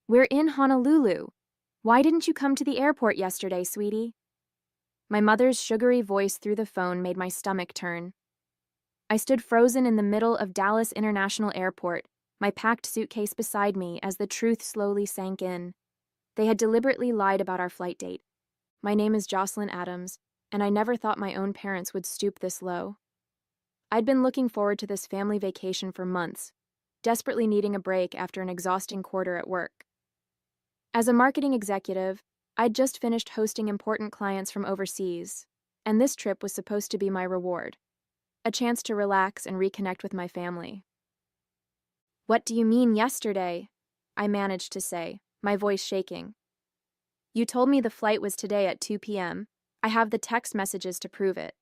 We're in Honolulu. Why didn't you come to the airport yesterday, sweetie? My mother's sugary voice through the phone made my stomach turn. I stood frozen in the middle of Dallas International Airport, my packed suitcase beside me as the truth slowly sank in. They had deliberately lied about our flight date. My name is Jocelyn Adams, and I never thought my own parents would stoop this low. I'd been looking forward to this family vacation for months, desperately needing a break after an exhausting quarter at work. As a marketing executive, I'd just finished hosting important clients from overseas, and this trip was supposed to be my reward, a chance to relax and reconnect with my family. "What do you mean yesterday?" I managed to say, my voice shaking. "You told me the flight was today at 2 p.m. I have the text messages to prove it."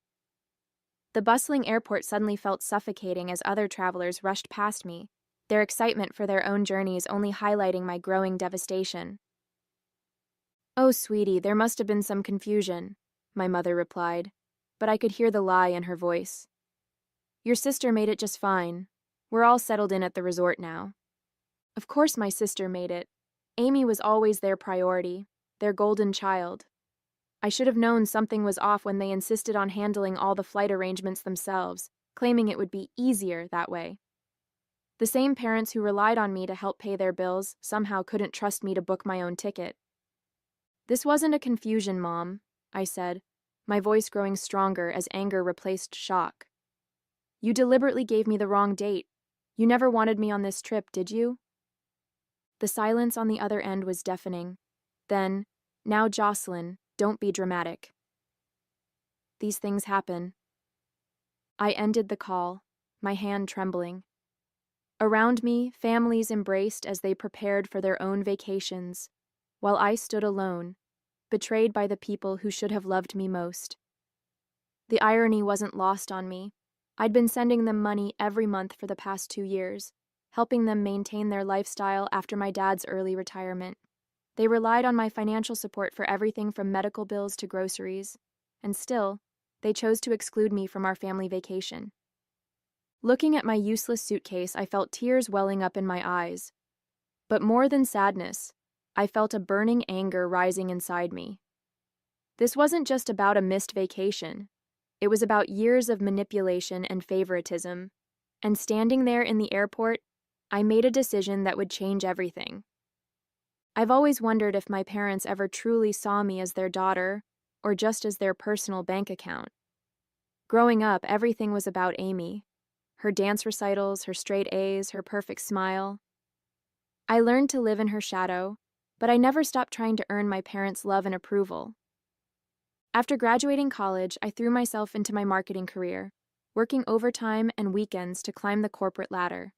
The bustling airport suddenly felt suffocating as other travelers rushed past me, their excitement for their own journeys only highlighting my growing devastation. "Oh, sweetie, there must have been some confusion," my mother replied, but I could hear the lie in her voice. "Your sister made it just fine. We're all settled in at the resort now." Of course my sister made it. Amy was always their priority, their golden child. I should have known something was off when they insisted on handling all the flight arrangements themselves, claiming it would be easier that way. The same parents who relied on me to help pay their bills somehow couldn't trust me to book my own ticket. "This wasn't a confusion, Mom," I said, my voice growing stronger as anger replaced shock. "You deliberately gave me the wrong date. You never wanted me on this trip, did you?" The silence on the other end was deafening. Then, "Now, Jocelyn, don't be dramatic. These things happen." I ended the call, my hand trembling. Around me, families embraced as they prepared for their own vacations, while I stood alone, betrayed by the people who should have loved me most. The irony wasn't lost on me. I'd been sending them money every month for the past 2 years, helping them maintain their lifestyle after my dad's early retirement. They relied on my financial support for everything from medical bills to groceries, and still, they chose to exclude me from our family vacation. Looking at my useless suitcase, I felt tears welling up in my eyes. But more than sadness, I felt a burning anger rising inside me. This wasn't just about a missed vacation. It was about years of manipulation and favoritism. And standing there in the airport, I made a decision that would change everything. I've always wondered if my parents ever truly saw me as their daughter, or just as their personal bank account. Growing up, everything was about Amy. Her dance recitals, her straight A's, her perfect smile. I learned to live in her shadow, but I never stopped trying to earn my parents' love and approval. After graduating college, I threw myself into my marketing career, working overtime and weekends to climb the corporate ladder.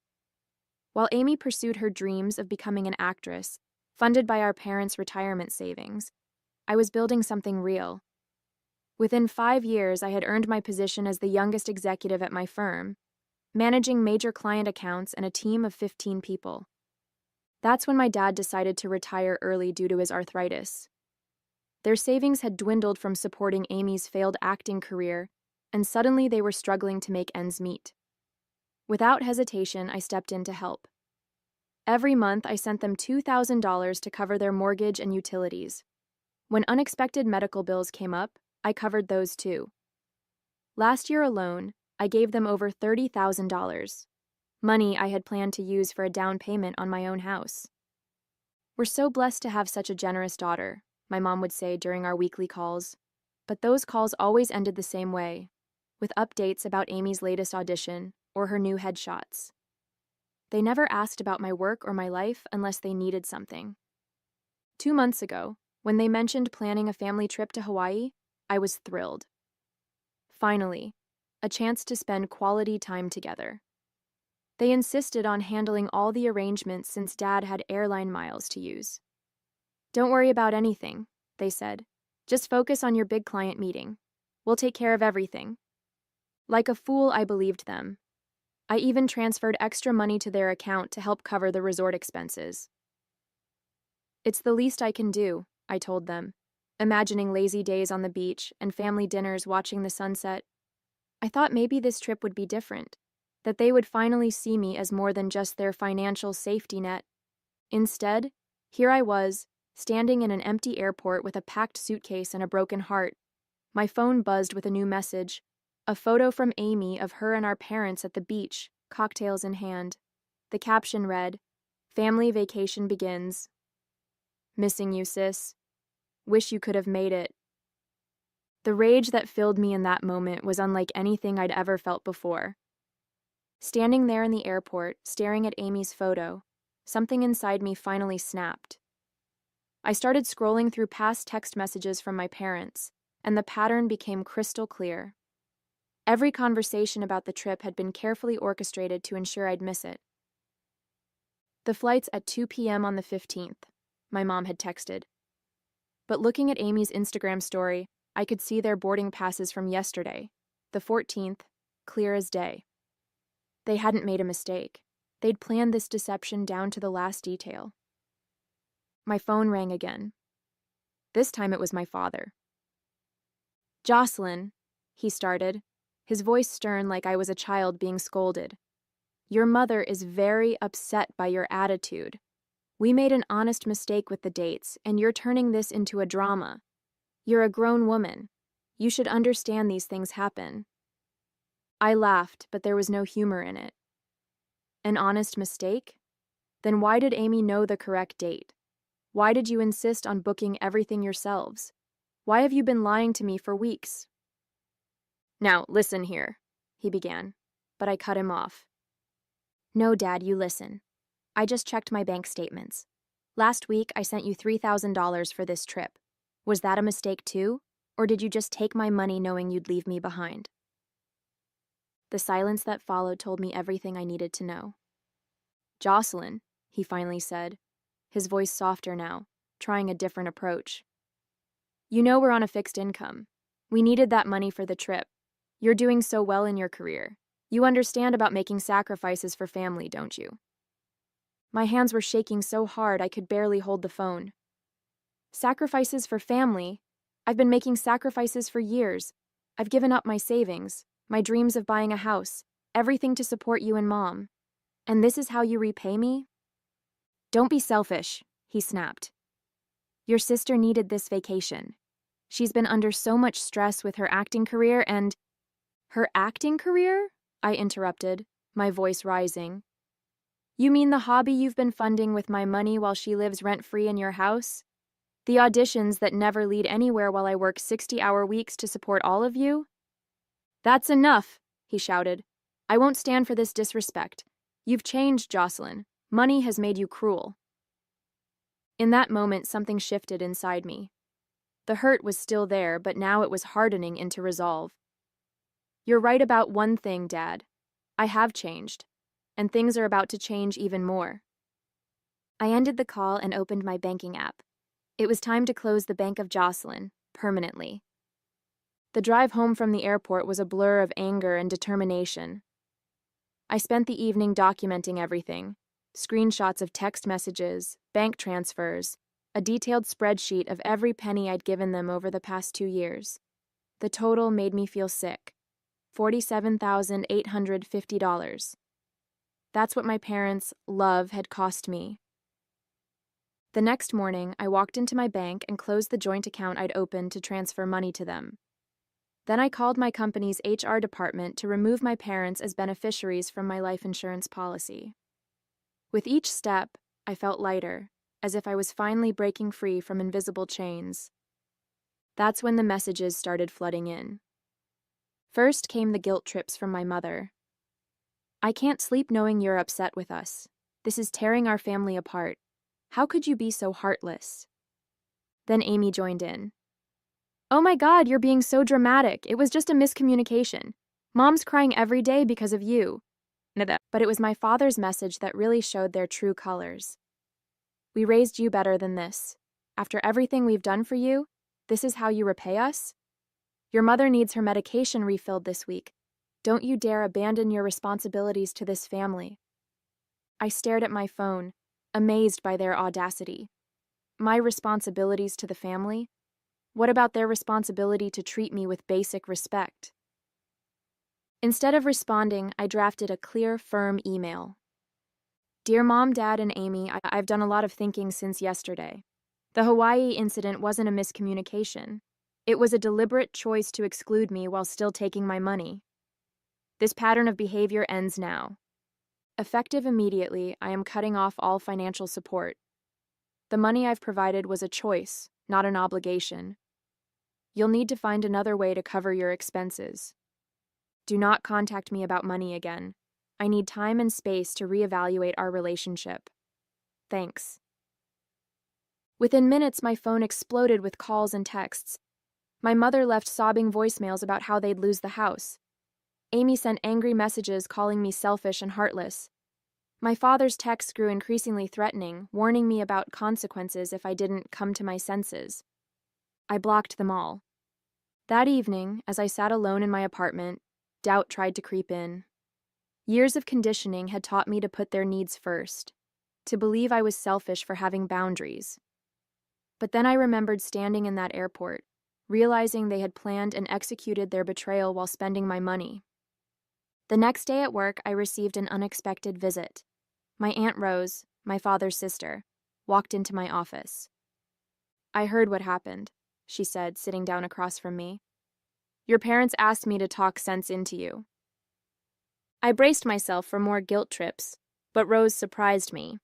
While Amy pursued her dreams of becoming an actress, funded by our parents' retirement savings, I was building something real. Within 5 years, I had earned my position as the youngest executive at my firm, managing major client accounts and a team of 15 people. That's when my dad decided to retire early due to his arthritis. Their savings had dwindled from supporting Amy's failed acting career, and suddenly they were struggling to make ends meet. Without hesitation, I stepped in to help. Every month, I sent them $2,000 to cover their mortgage and utilities. When unexpected medical bills came up, I covered those too. Last year alone, I gave them over $30,000, money I had planned to use for a down payment on my own house. "We're so blessed to have such a generous daughter," my mom would say during our weekly calls. But those calls always ended the same way, with updates about Amy's latest audition or her new headshots. They never asked about my work or my life unless they needed something. 2 months ago, when they mentioned planning a family trip to Hawaii, I was thrilled. Finally, a chance to spend quality time together. They insisted on handling all the arrangements since Dad had airline miles to use. "Don't worry about anything," they said. "Just focus on your big client meeting. We'll take care of everything." Like a fool, I believed them. I even transferred extra money to their account to help cover the resort expenses. "It's the least I can do," I told them, imagining lazy days on the beach and family dinners watching the sunset. I thought maybe this trip would be different, that they would finally see me as more than just their financial safety net. Instead, Here I was, standing in an empty airport with a packed suitcase and a broken heart. My phone buzzed with a new message, a photo from Amy of her and our parents at the beach, cocktails in hand. The caption read, "Family vacation begins. Missing you, sis. Wish you could have made it." The rage that filled me in that moment was unlike anything I'd ever felt before. Standing there in the airport, staring at Amy's photo, something inside me finally snapped. I started scrolling through past text messages from my parents, and the pattern became crystal clear. Every conversation about the trip had been carefully orchestrated to ensure I'd miss it. "The flight's at 2 p.m. on the 15th, my mom had texted. But looking at Amy's Instagram story, I could see their boarding passes from yesterday, the 14th, clear as day. They hadn't made a mistake. They'd planned this deception down to the last detail. My phone rang again. This time it was my father. "Jocelyn," he started, his voice stern like I was a child being scolded. "Your mother is very upset by your attitude. We made an honest mistake with the dates, and you're turning this into a drama. You're a grown woman. You should understand these things happen." I laughed, but there was no humor in it. An honest mistake? Then why did Amy know the correct date? Why did you insist on booking everything yourselves? Why have you been lying to me for weeks? "Now, listen here," he began, but I cut him off. "No, Dad, you listen. I just checked my bank statements. Last week, I sent you $3,000 for this trip. Was that a mistake too? Or did you just take my money knowing you'd leave me behind?" The silence that followed told me everything I needed to know. "Jocelyn," he finally said, his voice softer now, trying a different approach. "You know we're on a fixed income. We needed that money for the trip. You're doing so well in your career. You understand about making sacrifices for family, don't you?" My hands were shaking so hard I could barely hold the phone. "Sacrifices for family? I've been making sacrifices for years. I've given up my savings, my dreams of buying a house, everything to support you and Mom. And this is how you repay me?" "Don't be selfish," he snapped. "Your sister needed this vacation. She's been under so much stress with her acting career and—" "Her acting career?" I interrupted, my voice rising. "You mean the hobby you've been funding with my money while she lives rent-free in your house? The auditions that never lead anywhere while I work 60-hour weeks to support all of you?" "That's enough," he shouted. "I won't stand for this disrespect. You've changed, Jocelyn. Money has made you cruel." In that moment, something shifted inside me. The hurt was still there, but now it was hardening into resolve. "You're right about one thing, Dad. I have changed, and things are about to change even more." I ended the call and opened my banking app. It was time to close the Bank of Jocelyn, permanently. The drive home from the airport was a blur of anger and determination. I spent the evening documenting everything: screenshots of text messages, bank transfers, a detailed spreadsheet of every penny I'd given them over the past 2 years. The total made me feel sick. $47,850. That's what my parents' love had cost me. The next morning, I walked into my bank and closed the joint account I'd opened to transfer money to them. Then I called my company's HR department to remove my parents as beneficiaries from my life insurance policy. With each step, I felt lighter, as if I was finally breaking free from invisible chains. That's when the messages started flooding in. First came the guilt trips from my mother. "I can't sleep knowing you're upset with us. This is tearing our family apart. How could you be so heartless?" Then Amy joined in. "Oh my God, you're being so dramatic. It was just a miscommunication. Mom's crying every day because of you." But it was my father's message that really showed their true colors. "We raised you better than this. After everything we've done for you, this is how you repay us? Your mother needs her medication refilled this week. Don't you dare abandon your responsibilities to this family." I stared at my phone, amazed by their audacity. My responsibilities to the family? What about their responsibility to treat me with basic respect? Instead of responding, I drafted a clear, firm email. Dear Mom, Dad, and Amy, I've done a lot of thinking since yesterday. The Hawaii incident wasn't a miscommunication. It was a deliberate choice to exclude me while still taking my money. This pattern of behavior ends now. Effective immediately, I am cutting off all financial support. The money I've provided was a choice, not an obligation. You'll need to find another way to cover your expenses. Do not contact me about money again. I need time and space to reevaluate our relationship. Thanks. Within minutes, my phone exploded with calls and texts. My mother left sobbing voicemails about how they'd lose the house. Amy sent angry messages calling me selfish and heartless. My father's texts grew increasingly threatening, warning me about consequences if I didn't come to my senses. I blocked them all. That evening, as I sat alone in my apartment, doubt tried to creep in. Years of conditioning had taught me to put their needs first, to believe I was selfish for having boundaries. But then I remembered standing in that airport, realizing they had planned and executed their betrayal while spending my money. The next day at work, I received an unexpected visit. My Aunt Rose, my father's sister, walked into my office. I heard what happened, she said, sitting down across from me. Your parents asked me to talk sense into you. I braced myself for more guilt trips, but Rose surprised me.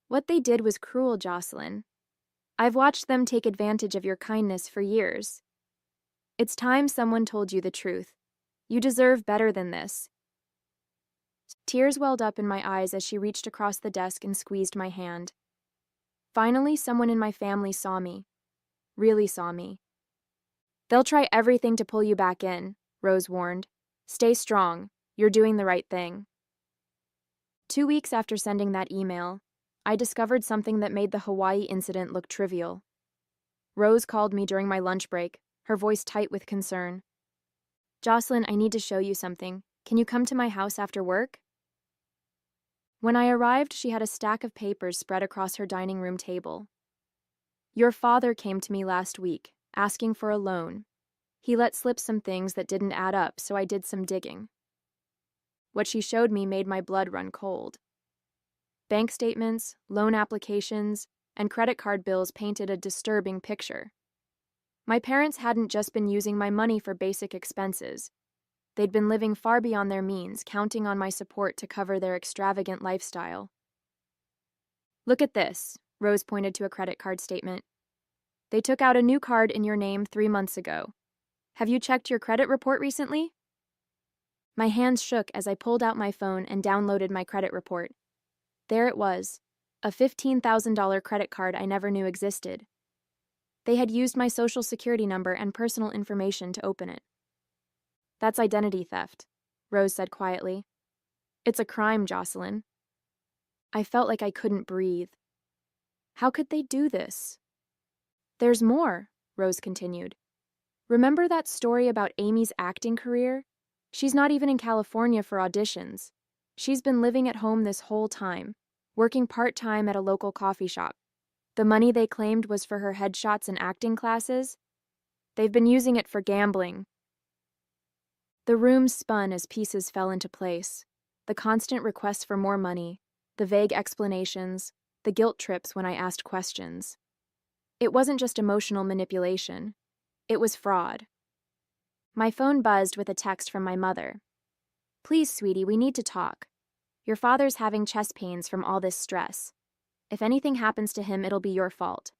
What they did was cruel, Jocelyn. I've watched them take advantage of your kindness for years. It's time someone told you the truth. You deserve better than this. Tears welled up in my eyes as she reached across the desk and squeezed my hand. Finally, someone in my family saw me. Really saw me. They'll try everything to pull you back in, Rose warned. Stay strong. You're doing the right thing. 2 weeks after sending that email, I discovered something that made the Hawaii incident look trivial. Rose called me during my lunch break, her voice tight with concern. Jocelyn, I need to show you something. Can you come to my house after work? When I arrived, she had a stack of papers spread across her dining room table. Your father came to me last week, asking for a loan. He let slip some things that didn't add up, so I did some digging. What she showed me made my blood run cold. Bank statements, loan applications, and credit card bills painted a disturbing picture. My parents hadn't just been using my money for basic expenses. They'd been living far beyond their means, counting on my support to cover their extravagant lifestyle. Look at this, Rose pointed to a credit card statement. They took out a new card in your name 3 months ago. Have you checked your credit report recently? My hands shook as I pulled out my phone and downloaded my credit report. There it was, a $15,000 credit card I never knew existed. They had used my social security number and personal information to open it. That's identity theft, Rose said quietly. It's a crime, Jocelyn. I felt like I couldn't breathe. How could they do this? There's more, Rose continued. Remember that story about Amy's acting career? She's not even in California for auditions. She's been living at home this whole time, working part-time at a local coffee shop. The money they claimed was for her headshots and acting classes. They've been using it for gambling. The room spun as pieces fell into place. The constant requests for more money, the vague explanations, the guilt trips when I asked questions. It wasn't just emotional manipulation. It was fraud. My phone buzzed with a text from my mother. Please, sweetie, we need to talk. Your father's having chest pains from all this stress. If anything happens to him, it'll be your fault.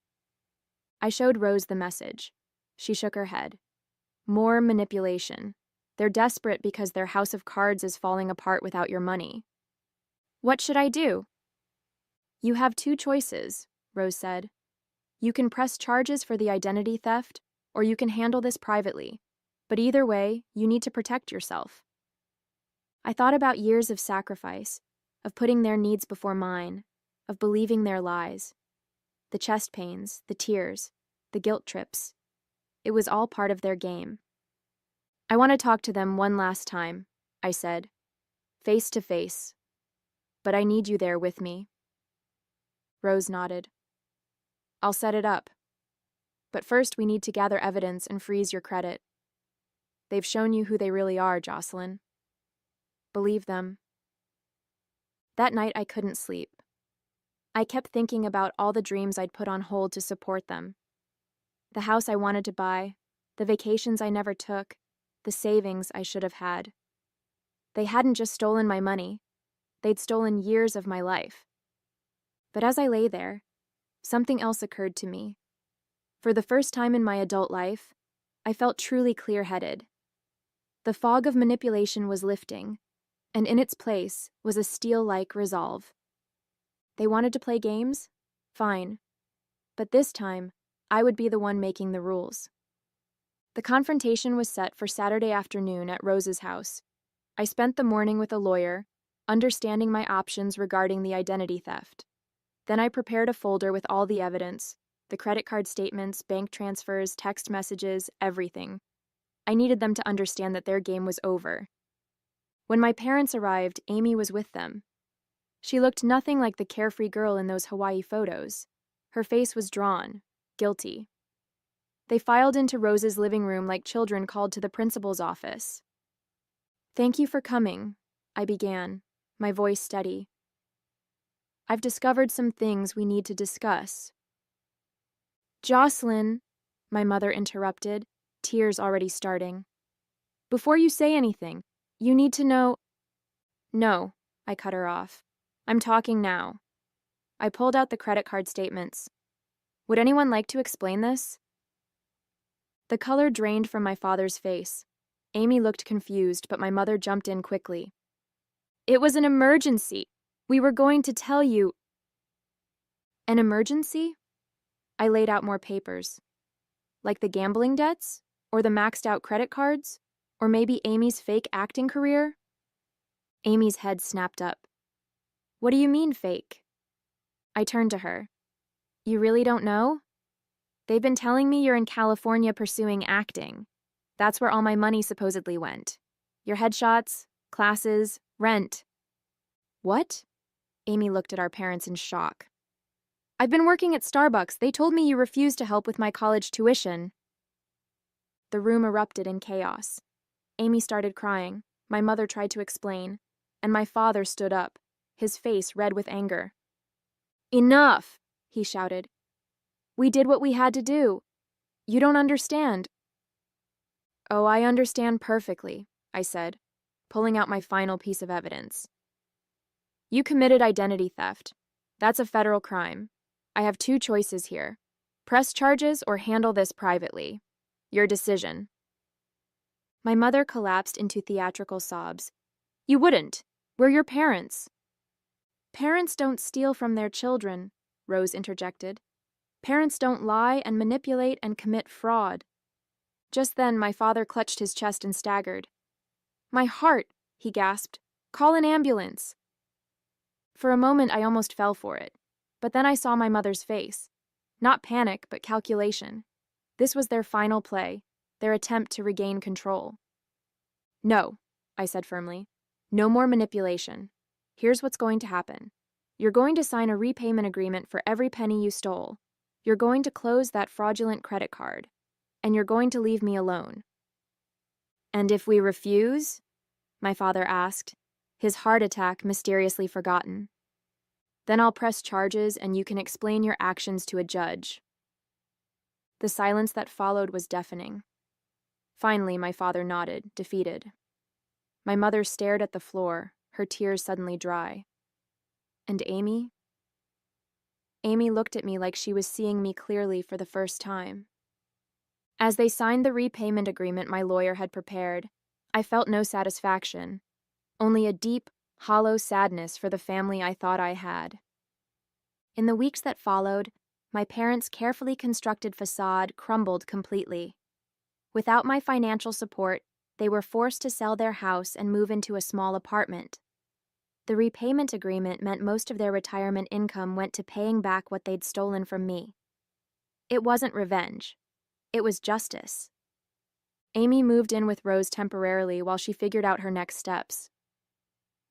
I showed Rose the message. She shook her head. More manipulation. They're desperate because their house of cards is falling apart without your money. What should I do? You have 2 choices, Rose said. You can press charges for the identity theft, or you can handle this privately. But either way, you need to protect yourself. I thought about years of sacrifice, of putting their needs before mine, of believing their lies. The chest pains, the tears, the guilt trips. It was all part of their game. I want to talk to them one last time, I said, face to face. But I need you there with me. Rose nodded. I'll set it up. But first we need to gather evidence and freeze your credit. They've shown you who they really are, Jocelyn. Believe them. That night I couldn't sleep. I kept thinking about all the dreams I'd put on hold to support them. The house I wanted to buy, the vacations I never took, the savings I should have had. They hadn't just stolen my money, they'd stolen years of my life. But as I lay there, something else occurred to me. For the first time in my adult life, I felt truly clear-headed. The fog of manipulation was lifting, and in its place was a steel-like resolve. They wanted to play games? Fine. But this time, I would be the one making the rules. The confrontation was set for Saturday afternoon at Rose's house. I spent the morning with a lawyer, understanding my options regarding the identity theft. Then I prepared a folder with all the evidence, the credit card statements, bank transfers, text messages, everything. I needed them to understand that their game was over. When my parents arrived, Amy was with them. She looked nothing like the carefree girl in those Hawaii photos. Her face was drawn, guilty. They filed into Rose's living room like children called to the principal's office. "Thank you for coming," I began, my voice steady. "I've discovered some things we need to discuss." "Jocelyn," my mother interrupted, tears already starting. "Before you say anything, you need to know—" "No," I cut her off. "I'm talking now." I pulled out the credit card statements. "Would anyone like to explain this?" The color drained from my father's face. Amy looked confused, but my mother jumped in quickly. "It was an emergency. We were going to tell you—" "An emergency?" I laid out more papers. Like the gambling debts? Or the maxed-out credit cards? Or maybe Amy's fake acting career? Amy's head snapped up. "What do you mean, fake?" I turned to her. "You really don't know? They've been telling me you're in California pursuing acting. That's where all my money supposedly went. Your headshots, classes, rent." "What?" Amy looked at our parents in shock. "I've been working at Starbucks. They told me you refused to help with my college tuition." The room erupted in chaos. Amy started crying. My mother tried to explain, and my father stood up, his face red with anger. "Enough!" he shouted. "We did what we had to do. You don't understand." "Oh, I understand perfectly," I said, pulling out my final piece of evidence. "You committed identity theft. That's a federal crime. I have two choices here. Press charges or handle this privately. Your decision." My mother collapsed into theatrical sobs. "You wouldn't. We're your parents." "Parents don't steal from their children," Rose interjected. "Parents don't lie and manipulate and commit fraud." Just then, my father clutched his chest and staggered. "My heart," he gasped. "Call an ambulance." For a moment, I almost fell for it. But then I saw my mother's face. Not panic, but calculation. This was their final play, their attempt to regain control. "No," I said firmly. "No more manipulation. Here's what's going to happen. You're going to sign a repayment agreement for every penny you stole. You're going to close that fraudulent credit card. And you're going to leave me alone." "And if we refuse?" my father asked, his heart attack mysteriously forgotten. "Then I'll press charges and you can explain your actions to a judge." The silence that followed was deafening. Finally, my father nodded, defeated. My mother stared at the floor, her tears suddenly dry. And Amy? Amy looked at me like she was seeing me clearly for the first time. As they signed the repayment agreement my lawyer had prepared, I felt no satisfaction, only a deep, hollow sadness for the family I thought I had. In the weeks that followed, my parents' carefully constructed facade crumbled completely. Without my financial support, they were forced to sell their house and move into a small apartment. The repayment agreement meant most of their retirement income went to paying back what they'd stolen from me. It wasn't revenge. It was justice. Amy moved in with Rose temporarily while she figured out her next steps.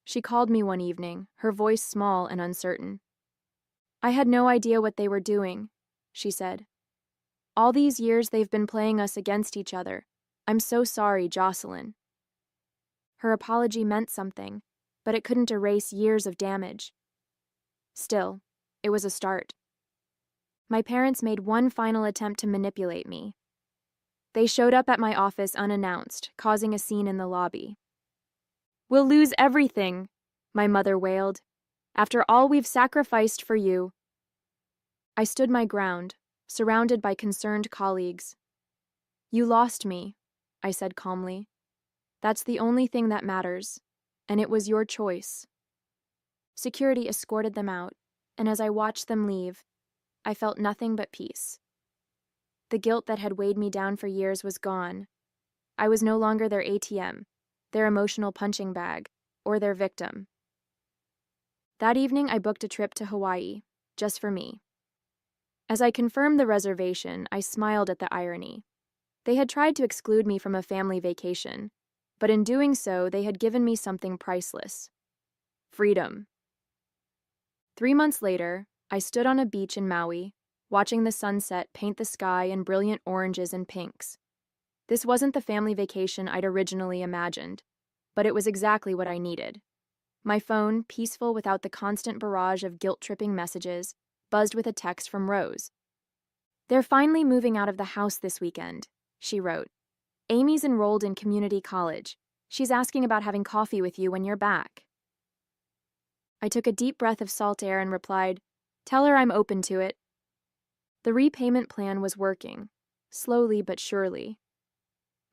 She called me one evening, her voice small and uncertain. "I had no idea what they were doing," she said. "All these years they've been playing us against each other. I'm so sorry, Jocelyn." Her apology meant something, but it couldn't erase years of damage. Still, it was a start. My parents made one final attempt to manipulate me. They showed up at my office unannounced, causing a scene in the lobby. "We'll lose everything," my mother wailed. "After all we've sacrificed for you." I stood my ground, surrounded by concerned colleagues. "You lost me," I said calmly. "That's the only thing that matters, and it was your choice." Security escorted them out, and as I watched them leave, I felt nothing but peace. The guilt that had weighed me down for years was gone. I was no longer their ATM, their emotional punching bag, or their victim. That evening, I booked a trip to Hawaii, just for me. As I confirmed the reservation, I smiled at the irony. They had tried to exclude me from a family vacation, but in doing so, they had given me something priceless: freedom. 3 months later, I stood on a beach in Maui, watching the sunset paint the sky in brilliant oranges and pinks. This wasn't the family vacation I'd originally imagined, but it was exactly what I needed. My phone, peaceful without the constant barrage of guilt-tripping messages, buzzed with a text from Rose. "They're finally moving out of the house this weekend," she wrote. "Amy's enrolled in community college. She's asking about having coffee with you when you're back." I took a deep breath of salt air and replied, "Tell her I'm open to it." The repayment plan was working, slowly but surely.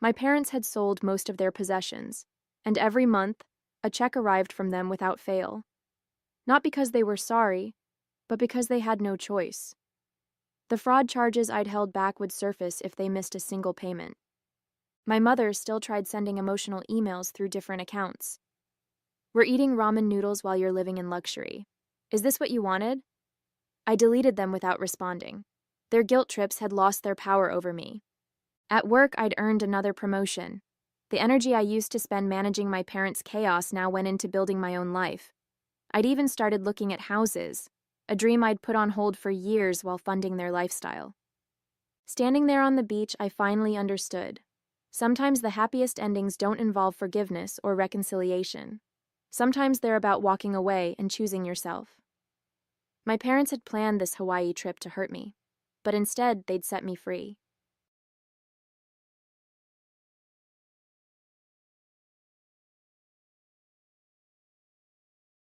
My parents had sold most of their possessions, and every month, a check arrived from them without fail. Not because they were sorry, but because they had no choice. The fraud charges I'd held back would surface if they missed a single payment. My mother still tried sending emotional emails through different accounts. "We're eating ramen noodles while you're living in luxury. Is this what you wanted?" I deleted them without responding. Their guilt trips had lost their power over me. At work, I'd earned another promotion. The energy I used to spend managing my parents' chaos now went into building my own life. I'd even started looking at houses, a dream I'd put on hold for years while funding their lifestyle. Standing there on the beach, I finally understood. Sometimes the happiest endings don't involve forgiveness or reconciliation. Sometimes they're about walking away and choosing yourself. My parents had planned this Hawaii trip to hurt me, but instead they'd set me free.